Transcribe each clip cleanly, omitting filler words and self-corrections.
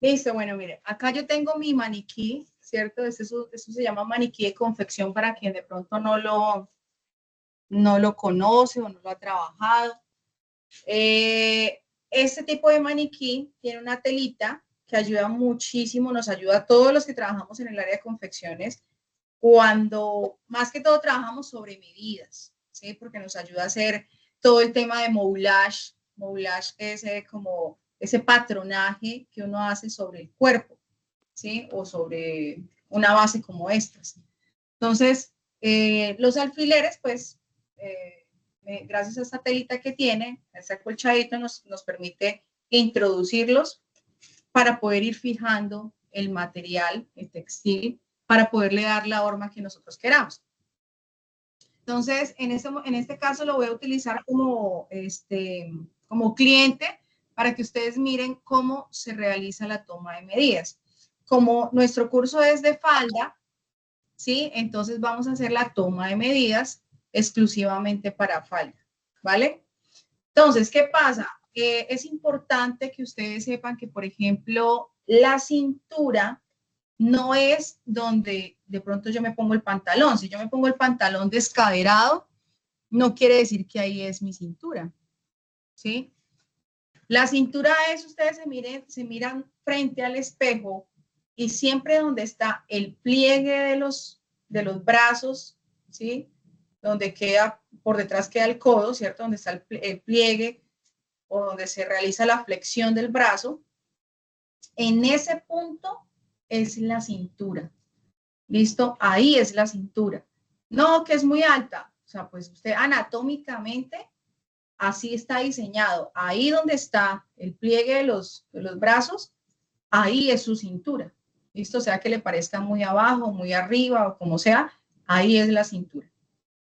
Listo, bueno, mire, acá yo tengo mi maniquí, ¿cierto? Eso se llama maniquí de confección para quien de pronto no lo conoce o no lo ha trabajado. Este tipo de maniquí tiene una telita que ayuda muchísimo, nos ayuda a todos los que trabajamos en el área de confecciones, cuando más que todo trabajamos sobre medidas, ¿sí? Porque nos ayuda a hacer todo el tema de moulage. Moulage es como ese patronaje que uno hace sobre el cuerpo, ¿sí? O sobre una base como estas. Entonces, los alfileres, pues, gracias a esta telita que tiene, ese acolchadito nos permite introducirlos para poder ir fijando el material, el textil, para poderle dar la forma que nosotros queramos. Entonces, en este caso lo voy a utilizar como cliente para que ustedes miren cómo se realiza la toma de medidas. Como nuestro curso es de falda, ¿sí? Entonces vamos a hacer la toma de medidas exclusivamente para falda, ¿vale? Entonces, ¿qué pasa? Es importante que ustedes sepan que, por ejemplo, la cintura no es donde de pronto yo me pongo el pantalón. Si yo me pongo el pantalón descaderado, no quiere decir que ahí es mi cintura, ¿sí? La cintura es, ustedes se miran frente al espejo y siempre donde está el pliegue de los brazos, ¿sí? Donde queda, por detrás queda el codo, ¿cierto? Donde está el pliegue o donde se realiza la flexión del brazo, en ese punto es la cintura. ¿Listo? Ahí es la cintura. No, que es muy alta. O sea, pues usted anatómicamente así está diseñado. Ahí donde está el pliegue de los brazos, ahí es su cintura. ¿Listo? O sea, que le parezca muy abajo, muy arriba o como sea, ahí es la cintura.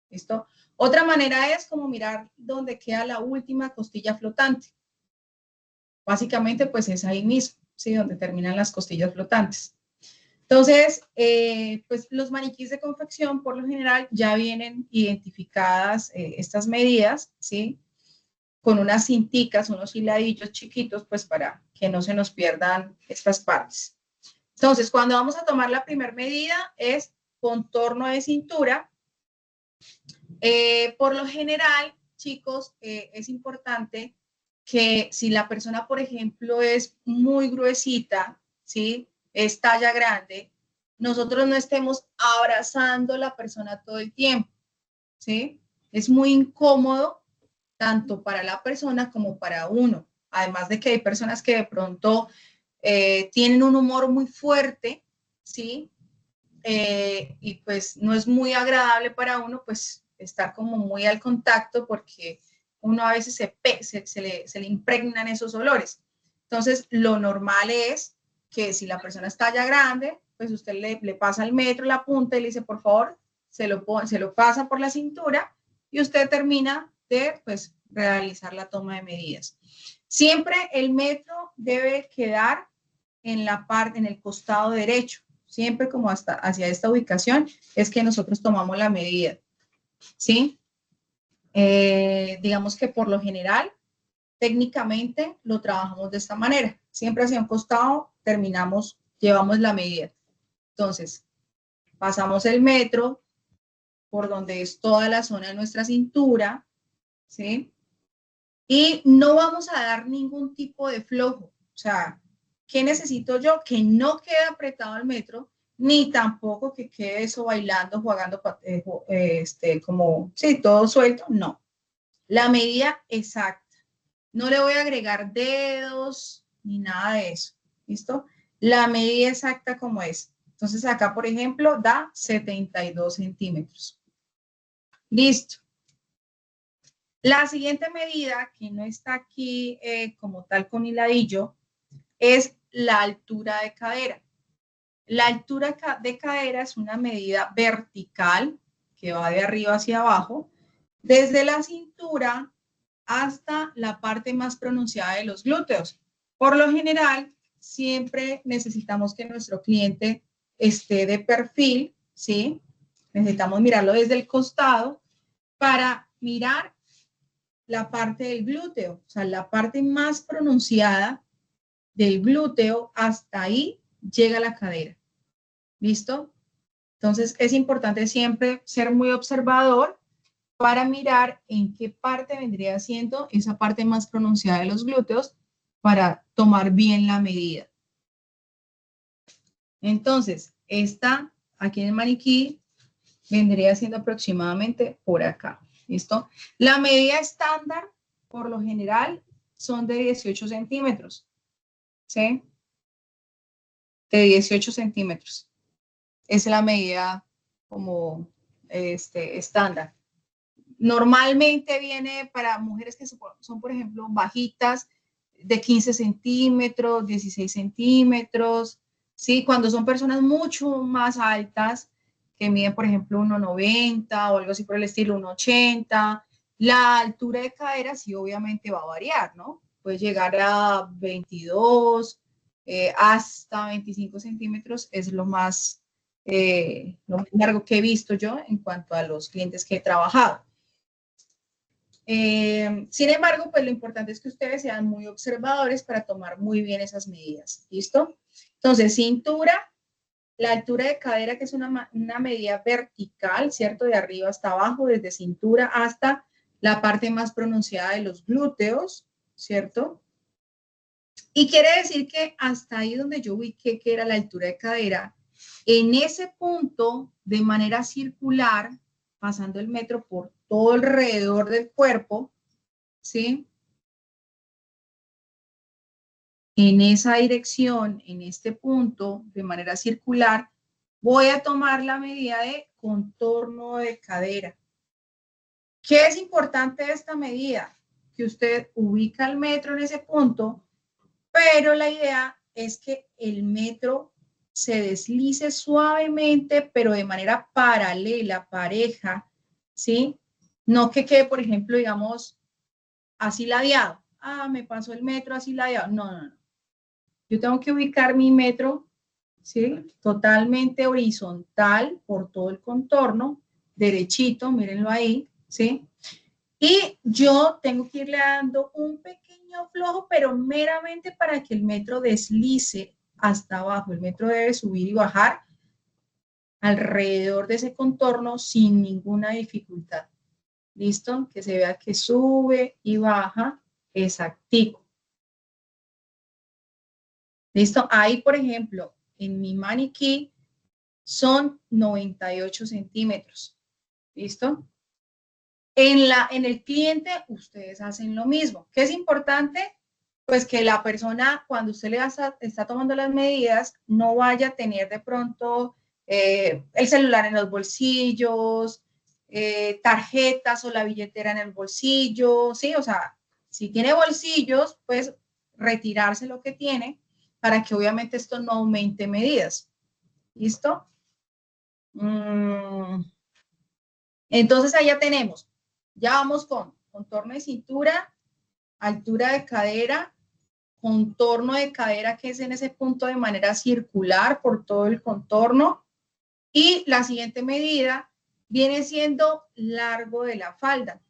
¿Listo? Otra manera es como mirar dónde queda la última costilla flotante. Básicamente, pues es ahí mismo, ¿sí? Donde terminan las costillas flotantes. Entonces, pues los maniquíes de confección, por lo general, ya vienen identificadas estas medidas, ¿sí? Con unas cinticas, unos hiladillos chiquitos, pues para que no se nos pierdan estas partes. Entonces, cuando vamos a tomar la primera medida es contorno de cintura. Por lo general, chicos, es importante que si la persona, por ejemplo, es muy gruesita, ¿sí? Es talla grande, nosotros no estemos abrazando a la persona todo el tiempo, ¿sí? Es muy incómodo tanto para la persona como para uno. Además de que hay personas que de pronto tienen un humor muy fuerte, ¿sí? Y pues no es muy agradable para uno, pues estar como muy al contacto porque uno a veces se le impregnan esos olores. Entonces, lo normal es que si la persona está ya grande, pues usted le pasa el metro, la punta y le dice, por favor, se lo pasa por la cintura y usted termina de, pues, realizar la toma de medidas. Siempre el metro debe quedar en el costado derecho, siempre como hasta hacia esta ubicación es que nosotros tomamos la medida, ¿sí? Digamos que por lo general, técnicamente lo trabajamos de esta manera, siempre hacia un costado llevamos la medida. Entonces, pasamos el metro por donde es toda la zona de nuestra cintura, ¿sí? Y no vamos a dar ningún tipo de flojo, o sea, ¿qué necesito yo? Que no quede apretado el metro, ni tampoco que quede eso bailando, jugando, como, sí, todo suelto, no. La medida exacta. No le voy a agregar dedos ni nada de eso, ¿listo? La medida exacta como es. Entonces acá, por ejemplo, da 72 centímetros. Listo. La siguiente medida, que no está aquí como tal con hiladillo, es la altura de cadera. La altura de cadera es una medida vertical que va de arriba hacia abajo, desde la cintura hasta la parte más pronunciada de los glúteos. Por lo general, siempre necesitamos que nuestro cliente esté de perfil, ¿sí? Necesitamos mirarlo desde el costado para mirar la parte del glúteo, o sea, la parte más pronunciada del glúteo, hasta ahí llega la cadera. ¿Listo? Entonces es importante siempre ser muy observador para mirar en qué parte vendría siendo esa parte más pronunciada de los glúteos para tomar bien la medida. Entonces, esta aquí en el maniquí vendría siendo aproximadamente por acá. ¿Listo? La medida estándar, por lo general, son de 18 centímetros. ¿Sí? De 18 centímetros. Es la medida como estándar. Normalmente viene para mujeres que son, por ejemplo, bajitas, de 15 centímetros, 16 centímetros, ¿sí? Cuando son personas mucho más altas, que miden, por ejemplo, 1,90 o algo así por el estilo, 1,80, la altura de cadera sí obviamente va a variar, ¿no? Puede llegar a 22, hasta 25 centímetros es lo más largo que he visto yo en cuanto a los clientes que he trabajado. Sin embargo, pues lo importante es que ustedes sean muy observadores para tomar muy bien esas medidas. ¿Listo? Entonces, cintura, la altura de cadera, que es una medida vertical, ¿cierto? De arriba hasta abajo, desde cintura hasta la parte más pronunciada de los glúteos, ¿cierto? Y quiere decir que hasta ahí donde yo ubiqué que era la altura de cadera, en ese punto, de manera circular, pasando el metro por todo alrededor del cuerpo, ¿sí? En esa dirección, en este punto, de manera circular, voy a tomar la medida de contorno de cadera. ¿Qué es importante de esta medida? Que usted ubica el metro en ese punto, pero la idea es que el metro se deslice suavemente, pero de manera paralela, pareja, ¿sí? No que quede, por ejemplo, digamos, así ladeado. Ah, me pasó el metro así ladeado. No, no, no. Yo tengo que ubicar mi metro, ¿sí? Totalmente horizontal por todo el contorno, derechito, mírenlo ahí, ¿sí? Y yo tengo que irle dando un pequeño flojo, pero meramente para que el metro deslice hasta abajo. El metro debe subir y bajar alrededor de ese contorno sin ninguna dificultad. ¿Listo? Que se vea que sube y baja exactico. ¿Listo? Ahí, por ejemplo, en mi maniquí son 98 centímetros. ¿Listo? En el cliente, ustedes hacen lo mismo. ¿Qué es importante? Pues que la persona, cuando usted le está tomando las medidas, no vaya a tener de pronto el celular en los bolsillos, tarjetas o la billetera en el bolsillo, ¿sí? O sea, si tiene bolsillos, pues retirarse lo que tiene para que obviamente esto no aumente medidas. ¿Listo? Entonces, ahí ya tenemos. Ya vamos con contorno de cintura, altura de cadera, contorno de cadera, que es en ese punto de manera circular por todo el contorno. Y la siguiente medida viene siendo largo de la falda,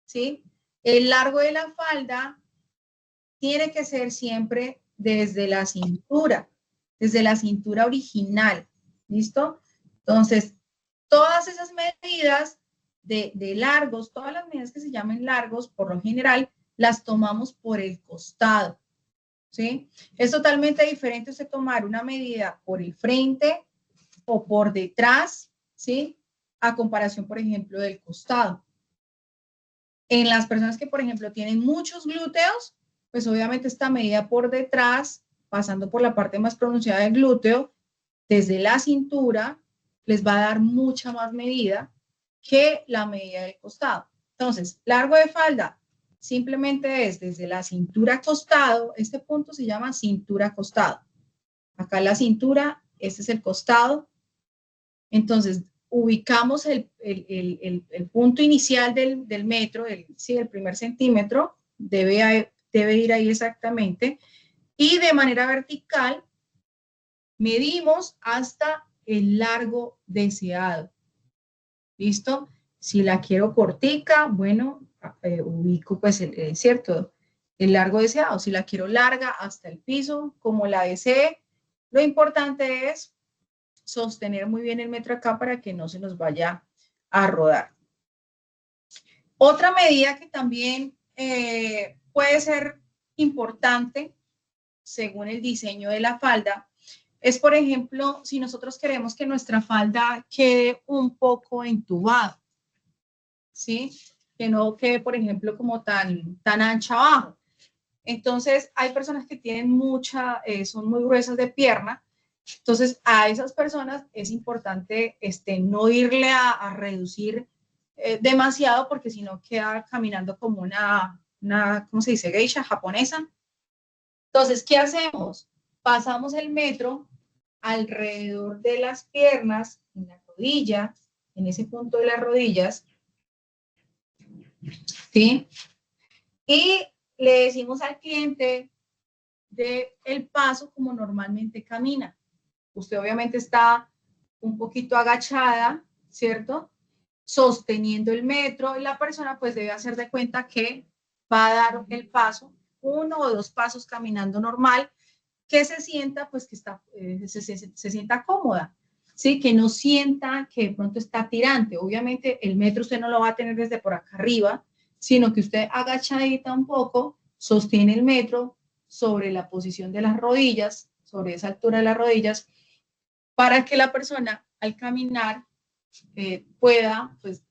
¿sí? El largo de la falda tiene que ser siempre desde la cintura original, ¿listo? Entonces, todas esas medidas de largos, todas las medidas que se llamen largos, por lo general, las tomamos por el costado, ¿sí? Es totalmente diferente usted tomar una medida por el frente o por detrás, ¿sí? A comparación, por ejemplo, del costado. En las personas que, por ejemplo, tienen muchos glúteos, pues obviamente esta medida por detrás, pasando por la parte más pronunciada del glúteo, desde la cintura, les va a dar mucha más medida que la medida del costado. Entonces, largo de falda simplemente es desde la cintura a costado. Este punto se llama cintura a costado. Acá la cintura, este es el costado. Entonces, ubicamos el punto inicial del metro, sí, el primer centímetro, debe ir ahí exactamente. Y de manera vertical, medimos hasta el largo deseado. ¿Listo? Si la quiero cortica, bueno, ubico pues, ¿cierto? el largo deseado. Si la quiero larga hasta el piso, como la desee, lo importante es sostener muy bien el metro acá para que no se nos vaya a rodar. Otra medida que también puede ser importante según el diseño de la falda es, por ejemplo, si nosotros queremos que nuestra falda quede un poco entubada, ¿sí? Que no quede, por ejemplo, como tan ancha abajo. Entonces, hay personas que tienen son muy gruesas de pierna. Entonces, a esas personas es importante no irle a reducir demasiado, porque si no queda caminando como ¿cómo se dice? Geisha japonesa. Entonces, ¿qué hacemos? Pasamos el metro alrededor de las piernas, en la rodilla, en ese punto de las rodillas, ¿sí? Y le decimos al cliente el paso como normalmente camina. Usted obviamente está un poquito agachada, ¿cierto? Sosteniendo el metro y la persona pues debe hacer de cuenta que va a dar el paso, 1 o 2 pasos caminando normal, que se sienta pues que se sienta cómoda, ¿sí? Que no sienta que de pronto está tirante. Obviamente el metro usted no lo va a tener desde por acá arriba, sino que usted agachadita un poco, sostiene el metro sobre la posición de las rodillas, sobre esa altura de las rodillas, para que la persona al caminar pueda pues,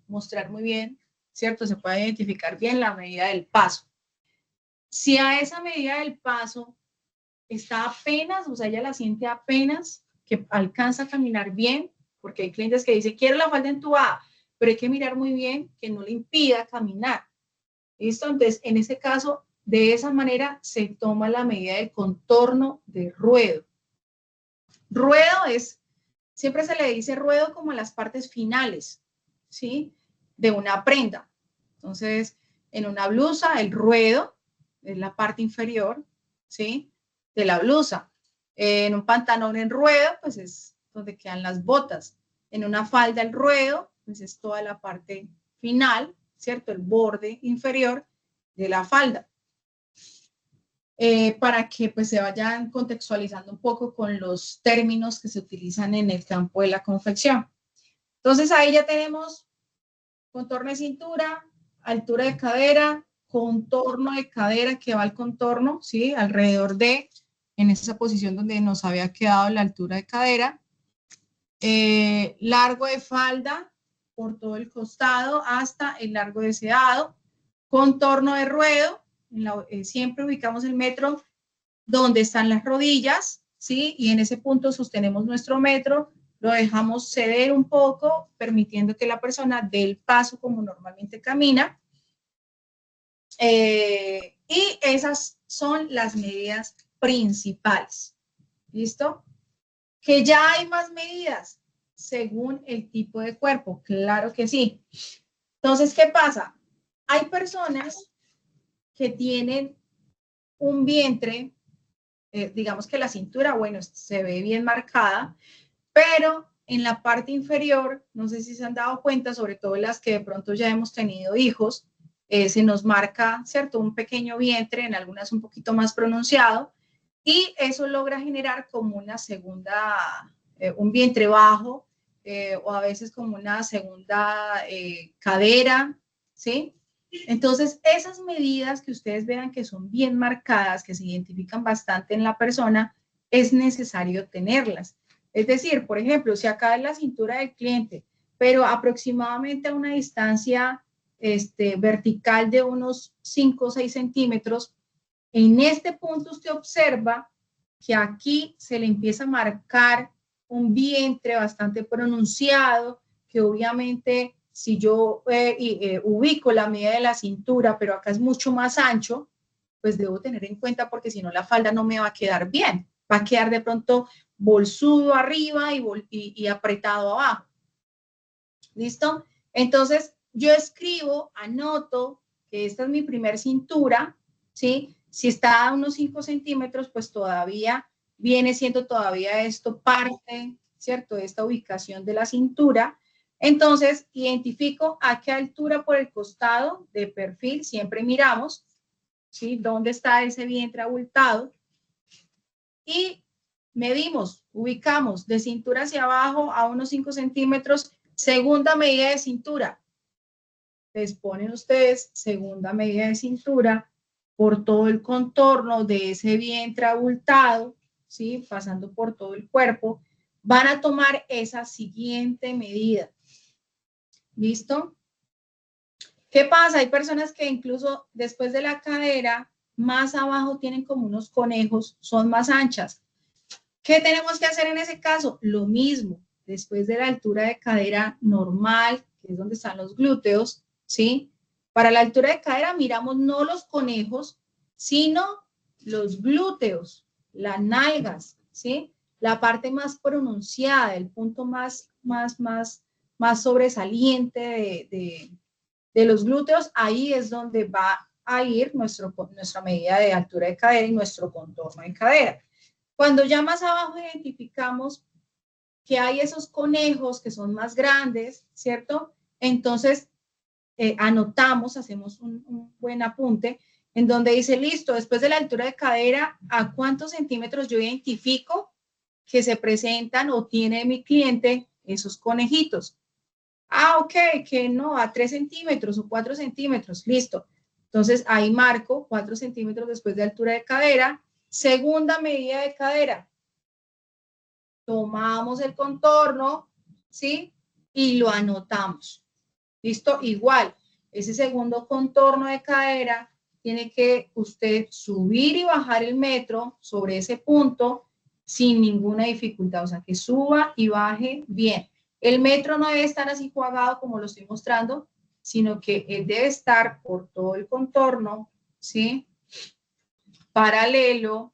mostrar muy bien, ¿cierto? Se pueda identificar bien la medida del paso. Si a esa medida del paso está apenas, o sea, ella la siente apenas, que alcanza a caminar bien, porque hay clientes que dicen, quiero la falda entubada, pero hay que mirar muy bien que no le impida caminar. ¿Listo? Entonces, en ese caso, de esa manera se toma la medida del contorno de ruedo. Ruedo siempre se le dice ruedo como las partes finales, ¿sí? De una prenda. Entonces, en una blusa, el ruedo es la parte inferior, ¿sí? De la blusa. En un pantalón en ruedo, pues es donde quedan las botas. En una falda, el ruedo, pues es toda la parte final, ¿cierto? El borde inferior de la falda. Para que pues se vayan contextualizando un poco con los términos que se utilizan en el campo de la confección. Entonces ahí ya tenemos contorno de cintura, altura de cadera, contorno de cadera que va al contorno, ¿sí? Alrededor en esa posición donde nos había quedado la altura de cadera. Largo de falda por todo el costado hasta el largo deseado. Contorno de ruedo, siempre ubicamos el metro donde están las rodillas, ¿sí? Y en ese punto sostenemos nuestro metro, lo dejamos ceder un poco, permitiendo que la persona dé el paso como normalmente camina. Y esas son las medidas principales. ¿Listo? Que ya hay más medidas según el tipo de cuerpo, claro que sí. Entonces, ¿qué pasa? Hay personas que tienen un vientre, digamos que la cintura, bueno, se ve bien marcada, pero en la parte inferior, no sé si se han dado cuenta, sobre todo las que de pronto ya hemos tenido hijos, se nos marca, ¿cierto? Un pequeño vientre, en algunas un poquito más pronunciado, y eso logra generar como una segunda, un vientre bajo, o a veces como una segunda cadera, ¿sí? Entonces, esas medidas que ustedes vean que son bien marcadas, que se identifican bastante en la persona, es necesario tenerlas. Es decir, por ejemplo, si acá es la cintura del cliente, pero aproximadamente a una distancia vertical de unos 5 o 6 centímetros, en este punto usted observa que aquí se le empieza a marcar un vientre bastante pronunciado, que obviamente si yo ubico la medida de la cintura, pero acá es mucho más ancho, pues debo tener en cuenta porque si no la falda no me va a quedar bien, va a quedar de pronto bolsudo arriba y apretado abajo. ¿Listo? Entonces yo escribo, anoto que esta es mi primer cintura, ¿sí? Si está a unos 5 centímetros, pues todavía viene siendo todavía esto parte, ¿cierto? De esta ubicación de la cintura. Entonces, identifico a qué altura por el costado de perfil siempre miramos, ¿sí? ¿Dónde está ese vientre abultado? Y medimos, ubicamos de cintura hacia abajo a unos 5 centímetros, segunda medida de cintura. Les ponen ustedes segunda medida de cintura por todo el contorno de ese vientre abultado, ¿sí? Pasando por todo el cuerpo. Van a tomar esa siguiente medida. ¿Listo? ¿Qué pasa? Hay personas que incluso después de la cadera, más abajo tienen como unos conejos, son más anchas. ¿Qué tenemos que hacer en ese caso? Lo mismo, después de la altura de cadera normal, que es donde están los glúteos, ¿sí? Para la altura de cadera miramos no los conejos, sino los glúteos, las nalgas, ¿sí? La parte más pronunciada, el punto más sobresaliente de los glúteos, ahí es donde va a ir nuestra medida de altura de cadera y nuestro contorno de cadera. Cuando ya más abajo identificamos que hay esos conejos que son más grandes, ¿cierto? Entonces anotamos, hacemos un buen apunte, en donde dice, listo, después de la altura de cadera, ¿a cuántos centímetros yo identifico que se presentan o tiene mi cliente esos conejitos? Ah, ok, que no, a 3 centímetros o 4 centímetros, listo. Entonces ahí marco 4 centímetros después de altura de cadera. Segunda medida de cadera. Tomamos el contorno, ¿sí? Y lo anotamos. ¿Listo? Igual, ese segundo contorno de cadera tiene que usted subir y bajar el metro sobre ese punto sin ninguna dificultad. O sea, que suba y baje bien. El metro no debe estar así jugado como lo estoy mostrando, sino que él debe estar por todo el contorno, ¿sí? Paralelo.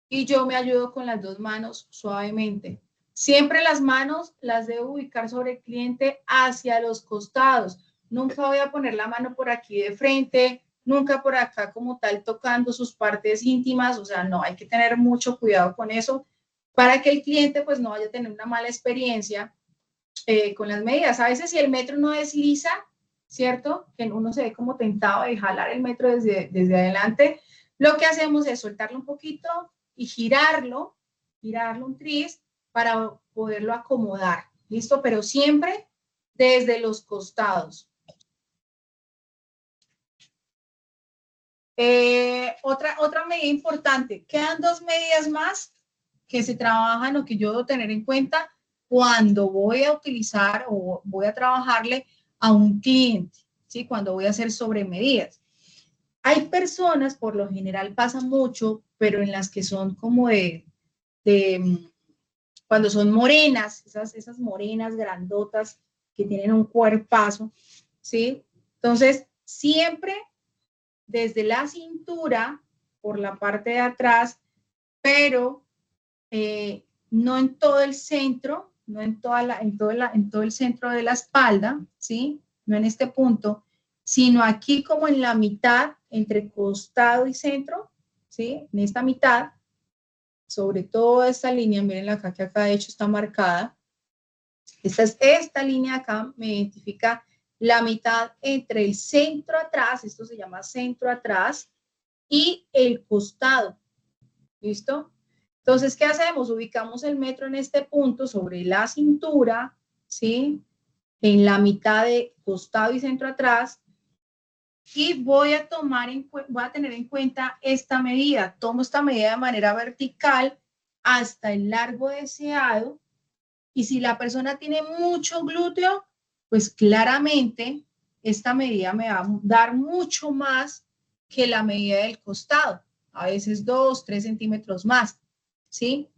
Y yo me ayudo con las dos manos suavemente. Siempre las manos las debo ubicar sobre el cliente hacia los costados. Nunca voy a poner la mano por aquí de frente, nunca por acá como tal tocando sus partes íntimas. O sea, no, hay que tener mucho cuidado con eso para que el cliente pues no vaya a tener una mala experiencia con las medidas. A veces si el metro no desliza, ¿cierto? Que uno se ve como tentado de jalar el metro desde adelante. Lo que hacemos es soltarlo un poquito y girarlo un tris para poderlo acomodar. ¿Listo? Pero siempre desde los costados. Otra medida importante. Quedan dos medidas más que se trabajan o que yo debo tener en cuenta cuando voy a utilizar o voy a trabajarle a un cliente, ¿sí? Cuando voy a hacer sobremedidas. Hay personas, por lo general pasa mucho, pero en las que son como cuando son morenas, esas morenas grandotas que tienen un cuerpazo, ¿sí? Entonces, siempre desde la cintura, por la parte de atrás, pero no en todo el centro, no en todo el centro de la espalda, ¿sí? No en este punto, sino aquí como en la mitad, entre costado y centro, ¿sí? En esta mitad, sobre toda esta línea, miren acá que acá de hecho está marcada. Esta línea acá me identifica la mitad entre el centro atrás, esto se llama centro atrás, y el costado. ¿Listo? Entonces, ¿qué hacemos? Ubicamos el metro en este punto sobre la cintura, ¿sí? En la mitad de costado y centro atrás. Y voy a tener en cuenta esta medida. Tomo esta medida de manera vertical hasta el largo deseado. Y si la persona tiene mucho glúteo, pues claramente esta medida me va a dar mucho más que la medida del costado. A veces 2, 3 centímetros más. ¿Sí?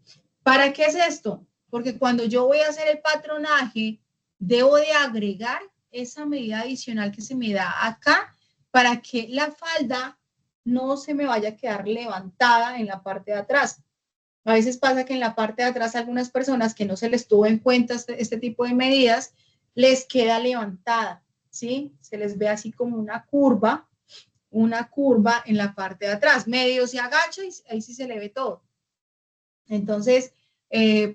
¿Para qué es esto? Porque cuando yo voy a hacer el patronaje, debo de agregar esa medida adicional que se me da acá para que la falda no se me vaya a quedar levantada en la parte de atrás. A veces pasa que en la parte de atrás algunas personas que no se les tuvo en cuenta este tipo de medidas, les queda levantada, ¿sí? Se les ve así como una curva en la parte de atrás. Medio se agacha y ahí sí se le ve todo. Entonces,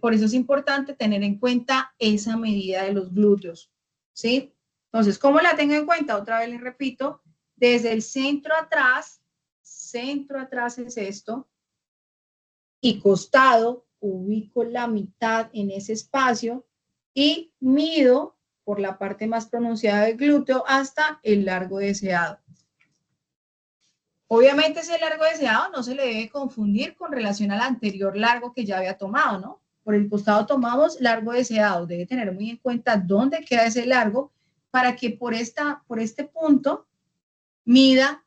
por eso es importante tener en cuenta esa medida de los glúteos, ¿sí? Entonces, ¿cómo la tengo en cuenta? Otra vez les repito, desde el centro atrás es esto, y costado, ubico la mitad en ese espacio y mido por la parte más pronunciada del glúteo hasta el largo deseado. Obviamente ese largo deseado no se le debe confundir con relación al anterior largo que ya había tomado, ¿no? Por el costado tomamos largo deseado. Debe tener muy en cuenta dónde queda ese largo para que por este punto mida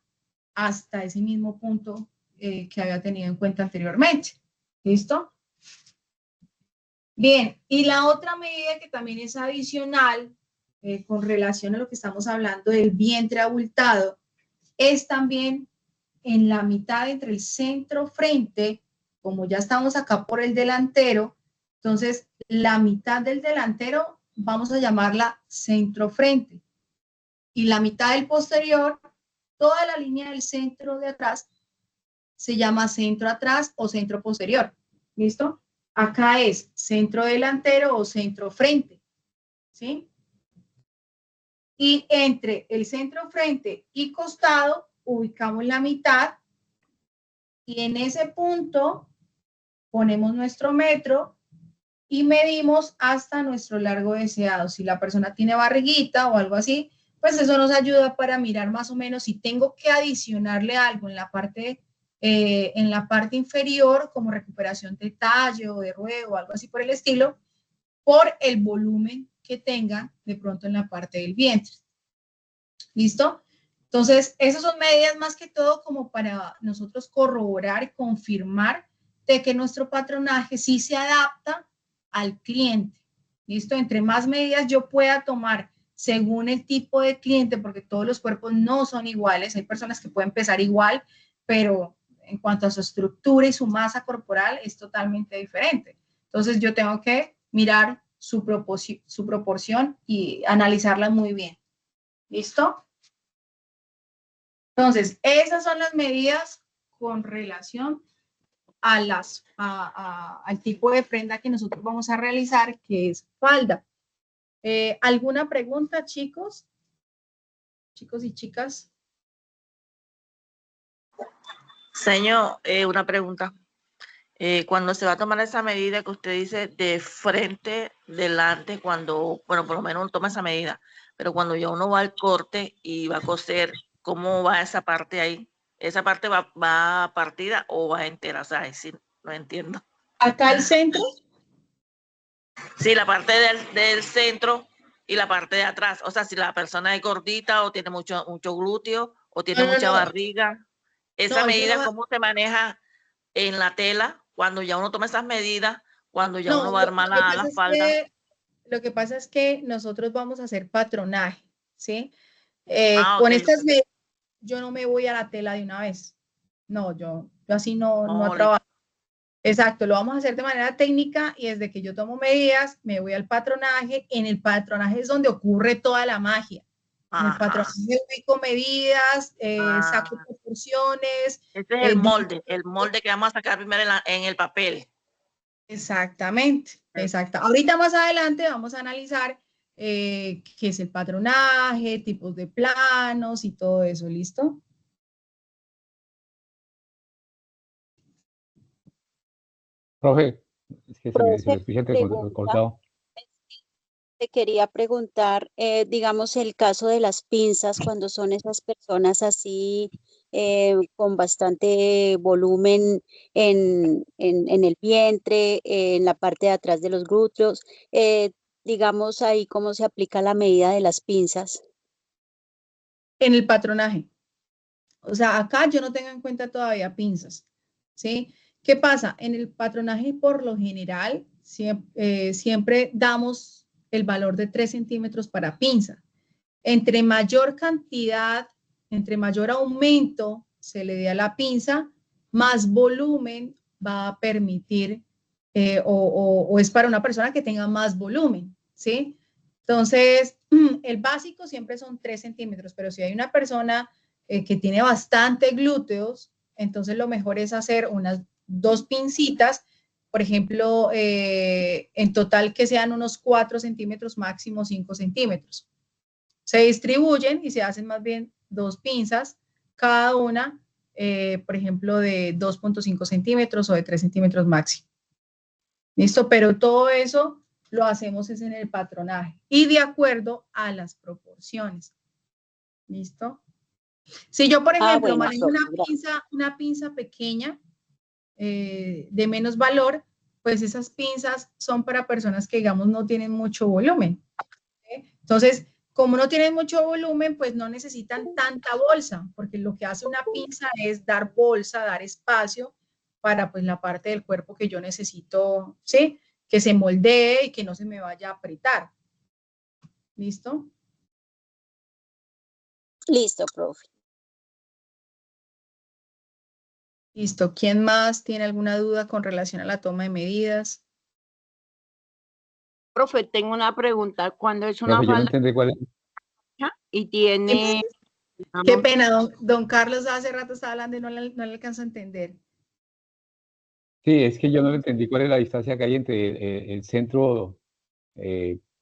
hasta ese mismo punto que había tenido en cuenta anteriormente. ¿Listo? Bien, y la otra medida que también es adicional con relación a lo que estamos hablando del vientre abultado es también en la mitad entre el centro frente, como ya estamos acá por el delantero, entonces la mitad del delantero vamos a llamarla centro frente y la mitad del posterior, toda la línea del centro de atrás se llama centro atrás o centro posterior. ¿Listo? Acá es centro delantero o centro frente. ¿Sí? Y entre el centro frente y costado ubicamos la mitad y en ese punto ponemos nuestro metro y medimos hasta nuestro largo deseado. Si la persona tiene barriguita o algo así, pues eso nos ayuda para mirar más o menos si tengo que adicionarle algo en la parte inferior, como recuperación de tallo o de ruedo o algo así por el estilo, por el volumen que tenga de pronto en la parte del vientre. ¿Listo? Entonces, esas son medidas más que todo como para nosotros corroborar y confirmar de que nuestro patronaje sí se adapta al cliente. ¿Listo? Entre más medidas yo pueda tomar según el tipo de cliente, porque todos los cuerpos no son iguales, hay personas que pueden pesar igual, pero en cuanto a su estructura y su masa corporal es totalmente diferente. Entonces yo tengo que mirar su proporción y analizarla muy bien. ¿Listo? Entonces, esas son las medidas con relación a al tipo de prenda que nosotros vamos a realizar, que es falda. ¿Alguna pregunta, chicos? Chicos y chicas. Señor, una pregunta. Cuando se va a tomar esa medida que usted dice de frente, delante, cuando, bueno, por lo menos uno toma esa medida, pero cuando ya uno va al corte y va a coser, ¿cómo va esa parte ahí? ¿Esa parte va partida o va entera? O sea, sí, no entiendo. Acá al centro. Sí, la parte del centro y la parte de atrás. O sea, si la persona es gordita o tiene mucho glúteo o tiene mucha barriga, esa medida, ¿cómo se maneja en la tela cuando ya uno toma esas medidas, cuando ya uno va a armar la falda? Lo que pasa es que nosotros vamos a hacer patronaje, ¿sí? Con Okay, estas medidas yo no me voy a la tela de una vez. No, yo así no trabajo. Exacto, lo vamos a hacer de manera técnica y desde que yo tomo medidas, me voy al patronaje. En el patronaje es donde ocurre toda la magia. En el patronaje ubico medidas, saco proporciones. Este es el molde que vamos a sacar primero en el papel. Exactamente, exacto. Ahorita más adelante vamos a analizar qué es el patronaje, tipos de planos y todo eso, ¿listo? Profe, es que se me Profe, escucha pregunta. cortado. Te quería preguntar, digamos, el caso de las pinzas, cuando son esas personas así con bastante volumen en el vientre, en la parte de atrás de los glúteos, digamos ahí cómo se aplica la medida de las pinzas. En el patronaje. O sea, acá yo no tengo en cuenta todavía pinzas, ¿sí? ¿Qué pasa? En el patronaje, por lo general, siempre damos el valor de 3 centímetros para pinza. Entre mayor cantidad, entre mayor aumento se le dé a la pinza, más volumen va a permitir o es para una persona que tenga más volumen, ¿sí? Entonces, el básico siempre son 3 centímetros, pero si hay una persona que tiene bastante glúteos, entonces lo mejor es hacer unas 2 pincitas, por ejemplo, en total que sean unos 4 centímetros, máximo 5 centímetros. Se distribuyen y se hacen más bien dos pinzas, cada una, por ejemplo, de 2.5 centímetros o de 3 centímetros máximo. ¿Listo? Pero todo eso lo hacemos es en el patronaje y de acuerdo a las proporciones. ¿Listo? Si yo, por ejemplo, bueno, manejo una pinza pequeña de menos valor, pues esas pinzas son para personas que, digamos, no tienen mucho volumen. ¿Sí? Entonces, como no tienen mucho volumen, pues no necesitan tanta bolsa, porque lo que hace una pinza es dar bolsa, dar espacio para pues la parte del cuerpo que yo necesito, ¿sí? Que se moldee y que no se me vaya a apretar. ¿Listo? Listo, profe. Listo. ¿Quién más tiene alguna duda con relación a la toma de medidas? Profe, tengo una pregunta. Cuando es una Profe, yo no falda entendí cuál es. y tiene, Qué digamos, pena, don Carlos hace rato estaba hablando y no le alcanzo a entender. Sí, es que yo no entendí cuál es la distancia que hay entre el centro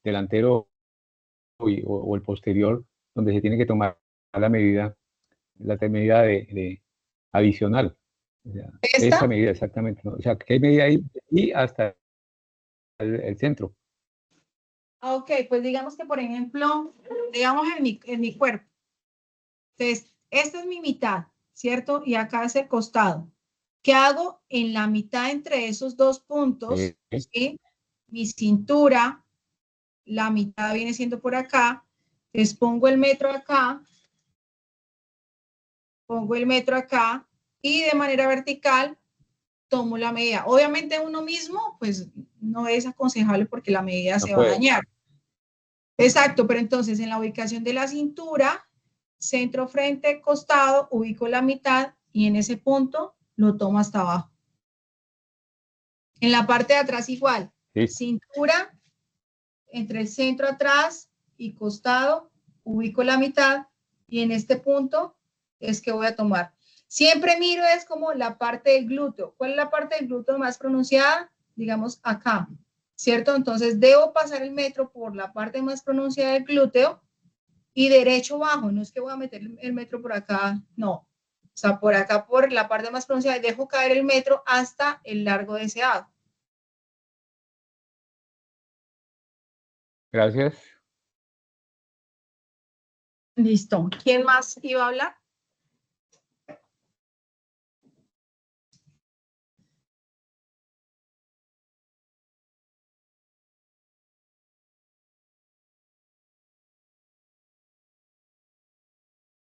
delantero o el posterior, donde se tiene que tomar la medida adicional. O sea, esa ¿Esta? medida exactamente, ¿no? O sea, ¿qué medida hay y hasta el centro? Ok, pues digamos que, por ejemplo, digamos en mi cuerpo. Entonces, esta es mi mitad, ¿cierto? Y acá es el costado. ¿Qué hago? En la mitad entre esos dos puntos, ¿sí? Mi cintura, la mitad viene siendo por acá. Les pongo el metro acá, pongo el metro acá y de manera vertical tomo la medida. Obviamente uno mismo, pues no es aconsejable porque la medida No se va a puede. dañar. Exacto, pero entonces en la ubicación de la cintura, centro, frente, costado, ubico la mitad y en ese punto lo tomo hasta abajo. En la parte de atrás igual, Sí. cintura, entre el centro atrás y costado, ubico la mitad y en este punto es que voy a tomar. Siempre miro es como la parte del glúteo. ¿Cuál es la parte del glúteo más pronunciada? Digamos acá, ¿cierto? Entonces debo pasar el metro por la parte más pronunciada del glúteo y derecho bajo. No es que voy a meter el metro por acá, no. O sea, por acá, por la parte más pronunciada, dejo caer el metro hasta el largo deseado. Gracias. Listo. ¿Quién más iba a hablar?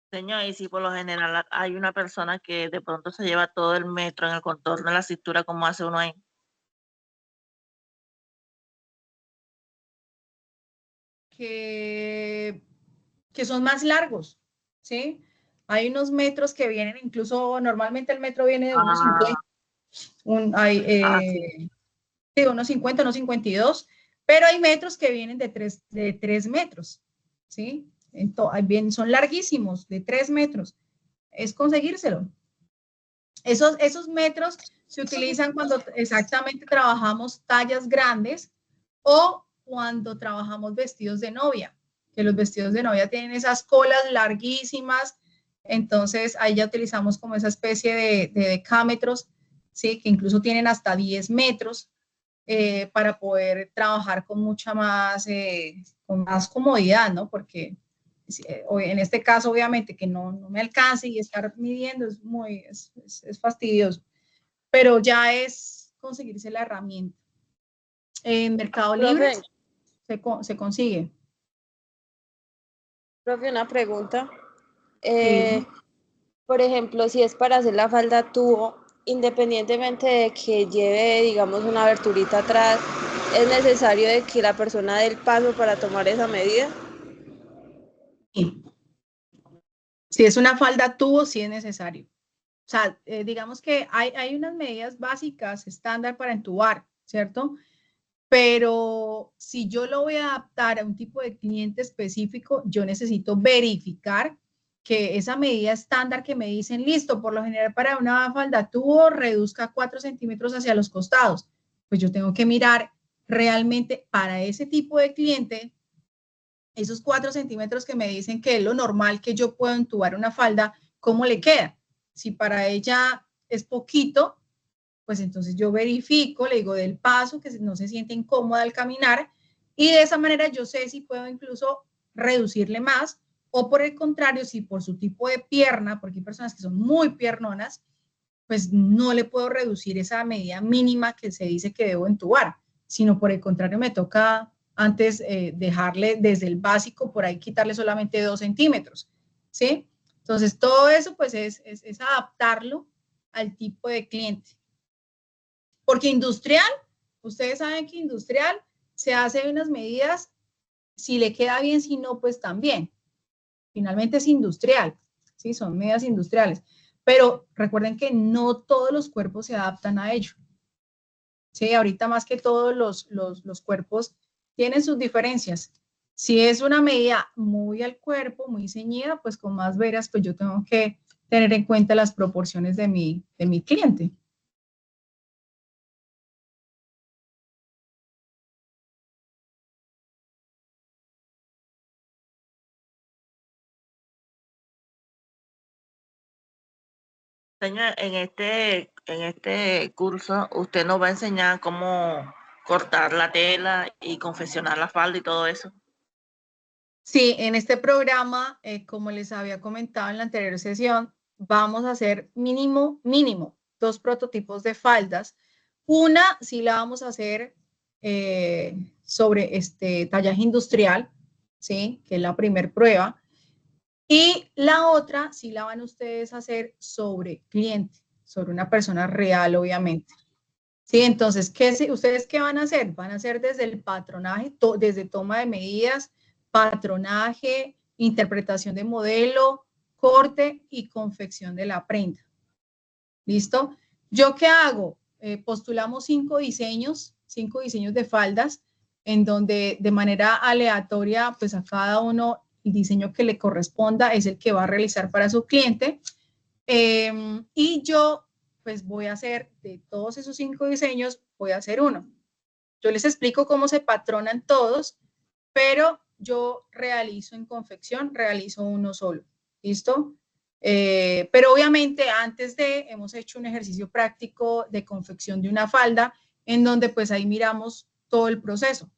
Señor, y si por lo general hay una persona que de pronto se lleva todo el metro en el contorno de la cintura, ¿cómo hace uno ahí? Que son más largos, ¿sí? Hay unos metros que vienen, incluso normalmente el metro viene de unos 50, Sí. de unos 50, unos 52, pero hay metros que vienen de 3 metros, ¿sí? Entonces, son larguísimos, de 3 metros. Es conseguírselo. Esos metros se utilizan cuando exactamente trabajamos tallas grandes o cuando trabajamos vestidos de novia, que los vestidos de novia tienen esas colas larguísimas, entonces ahí ya utilizamos como esa especie de decámetros, ¿sí? Que incluso tienen hasta 10 metros para poder trabajar con mucha más, con más comodidad, ¿no? Porque en este caso, obviamente, que no me alcance y estar midiendo es fastidioso, pero ya es conseguirse la herramienta. En Mercado Libre se consigue. profe, una pregunta. Sí. Por ejemplo, si es para hacer la falda tubo, independientemente de que lleve, digamos, una aberturita atrás, ¿es necesario de que la persona dé el paso para tomar esa medida? Sí. Si es una falda tubo, sí es necesario. O sea, digamos que hay unas medidas básicas estándar para entubar, ¿cierto? Pero si yo lo voy a adaptar a un tipo de cliente específico, yo necesito verificar que esa medida estándar que me dicen, listo, por lo general para una falda tubo reduzca 4 centímetros hacia los costados. Pues yo tengo que mirar realmente para ese tipo de cliente esos 4 centímetros que me dicen que es lo normal que yo puedo entubar una falda, ¿cómo le queda? Si para ella es poquito, pues entonces yo verifico, le digo del paso, que no se siente incómoda al caminar, y de esa manera yo sé si puedo incluso reducirle más, o por el contrario, si por su tipo de pierna, porque hay personas que son muy piernonas, pues no le puedo reducir esa medida mínima que se dice que debo entubar, sino por el contrario me toca antes dejarle desde el básico, por ahí quitarle solamente 2 centímetros, ¿sí? Entonces todo eso pues es adaptarlo al tipo de cliente. Porque industrial, ustedes saben que industrial se hace unas medidas, si le queda bien, si no, pues también. Finalmente es industrial, ¿sí? Son medidas industriales. Pero recuerden que no todos los cuerpos se adaptan a ello. Sí, ahorita más que todos los cuerpos tienen sus diferencias. Si es una medida muy al cuerpo, muy ceñida, pues con más veras, pues yo tengo que tener en cuenta las proporciones de mi cliente. Señor, en este curso usted nos va a enseñar cómo cortar la tela y confeccionar la falda y todo eso. Sí, en este programa, como les había comentado en la anterior sesión, vamos a hacer mínimo 2 prototipos de faldas. Una sí la vamos a hacer sobre tallaje industrial, ¿sí? Que es la primer prueba. Y la otra sí la van ustedes a hacer sobre cliente, sobre una persona real, obviamente. Sí, entonces, ¿ustedes qué van a hacer? Van a hacer desde el patronaje, desde toma de medidas, patronaje, interpretación de modelo, corte y confección de la prenda. ¿Listo? ¿Yo qué hago? Postulamos 5 diseños de faldas, en donde de manera aleatoria, pues a cada uno el diseño que le corresponda es el que va a realizar para su cliente. Y yo pues voy a hacer de todos esos 5 diseños, voy a hacer uno. Yo les explico cómo se patronan todos, pero yo realizo en confección, realizo uno solo. ¿Listo? Pero obviamente antes hemos hecho un ejercicio práctico de confección de una falda, en donde pues ahí miramos todo el proceso,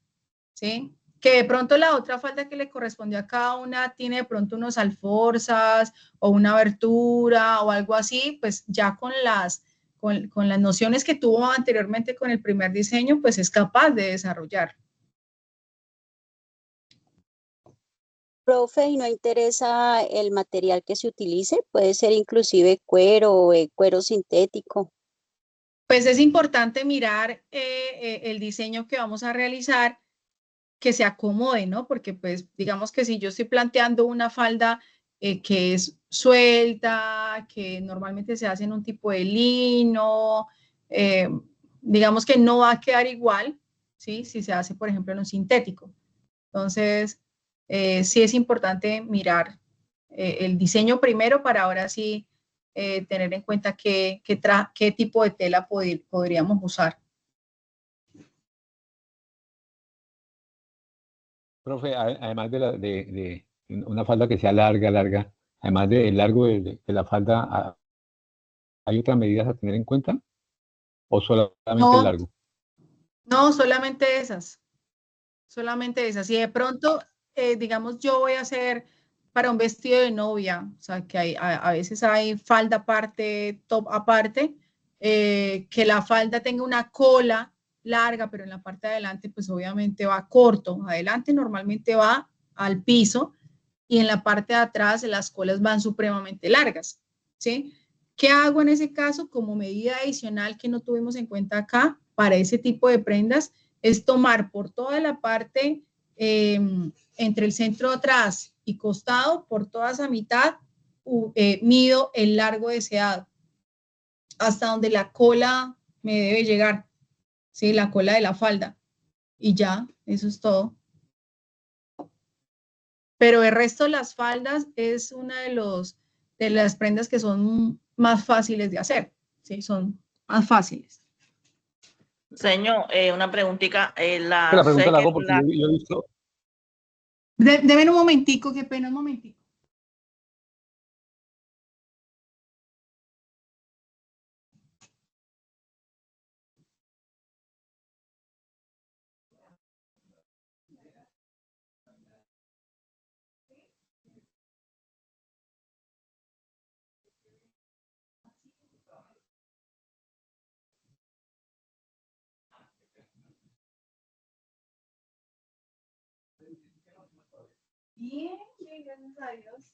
¿sí? Que de pronto la otra falda que le correspondió a cada una tiene de pronto unos alforzas o una abertura o algo así, pues ya con las nociones que tuvo anteriormente con el primer diseño, pues es capaz de desarrollar. Profe, ¿y no interesa el material que se utilice? Puede ser inclusive cuero, cuero sintético. Pues es importante mirar el diseño que vamos a realizar, que se acomode, ¿no? Porque pues digamos que si yo estoy planteando una falda que es suelta, que normalmente se hace en un tipo de lino, digamos que no va a quedar igual, ¿sí? Si se hace, por ejemplo, en un sintético. Entonces, sí es importante mirar el diseño primero para ahora sí tener en cuenta qué tipo de tela podríamos usar. Profe, además de una falda que sea larga, además del largo de la falda, ¿hay otras medidas a tener en cuenta? ¿O solamente el No, largo? no, solamente esas. Solamente esas. Y de pronto, digamos, yo voy a hacer para un vestido de novia, o sea, que a veces hay falda aparte, top aparte, que la falda tenga una cola larga, pero en la parte de adelante, pues obviamente va corto. Adelante normalmente va al piso y en la parte de atrás las colas van supremamente largas, ¿sí? ¿Qué hago en ese caso? Como medida adicional que no tuvimos en cuenta acá, para ese tipo de prendas, es tomar por toda la parte entre el centro de atrás y costado, por toda esa mitad, mido el largo deseado, hasta donde la cola me debe llegar, ¿sí? La cola de la falda. Y ya, eso es todo. Pero el resto de las faldas es una de las prendas que son más fáciles de hacer, ¿sí? Son más fáciles. Señor, una preguntita. La pregunta la hago porque yo he visto, Deme un momentico, qué pena, un momentico. Bien, bien, gracias a Dios.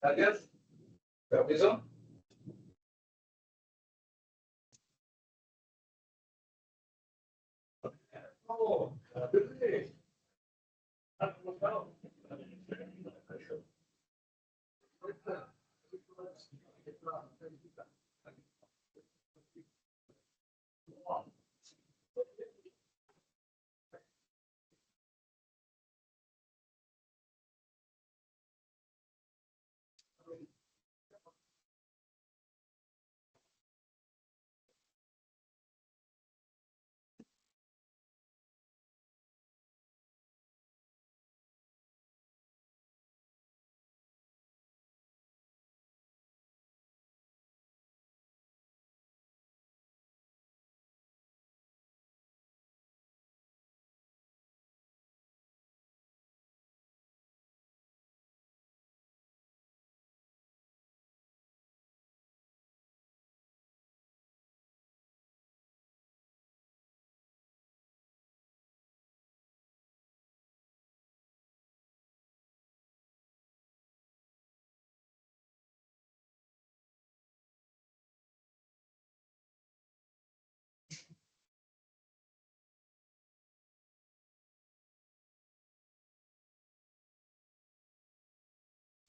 Gracias. Permiso.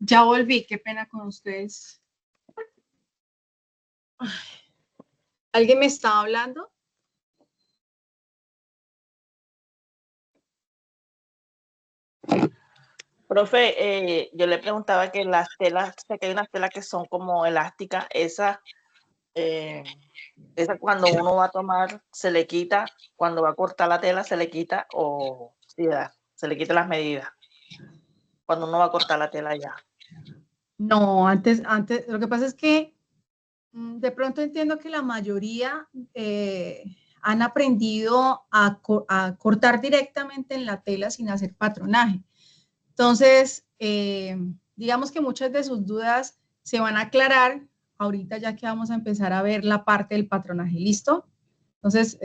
Ya volví, qué pena con ustedes. Ay, ¿alguien me está hablando? Profe, yo le preguntaba que las telas, sé que hay unas telas que son como elásticas, esa cuando uno va a tomar, se le quita, cuando va a cortar la tela, se le quita o sí, se le quita las medidas. Cuando uno va a cortar la tela ya. No, antes, lo que pasa es que de pronto entiendo que la mayoría han aprendido a cortar directamente en la tela sin hacer patronaje. Entonces, digamos que muchas de sus dudas se van a aclarar ahorita ya que vamos a empezar a ver la parte del patronaje. ¿Listo? Entonces,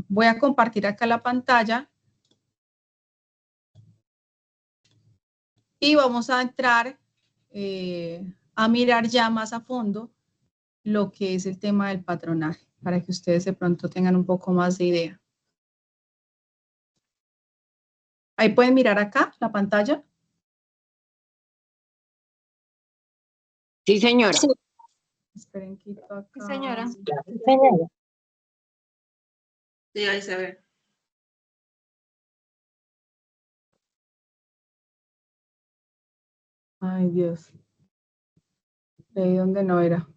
voy a compartir acá la pantalla y vamos a entrar a mirar ya más a fondo lo que es el tema del patronaje, para que ustedes de pronto tengan un poco más de idea. Ahí pueden mirar acá la pantalla. Sí, señora. Sí. Esperen, quito acá. Sí, señora. Sí, señora. Sí, ahí se ve. Ay, Dios. Leí donde no era.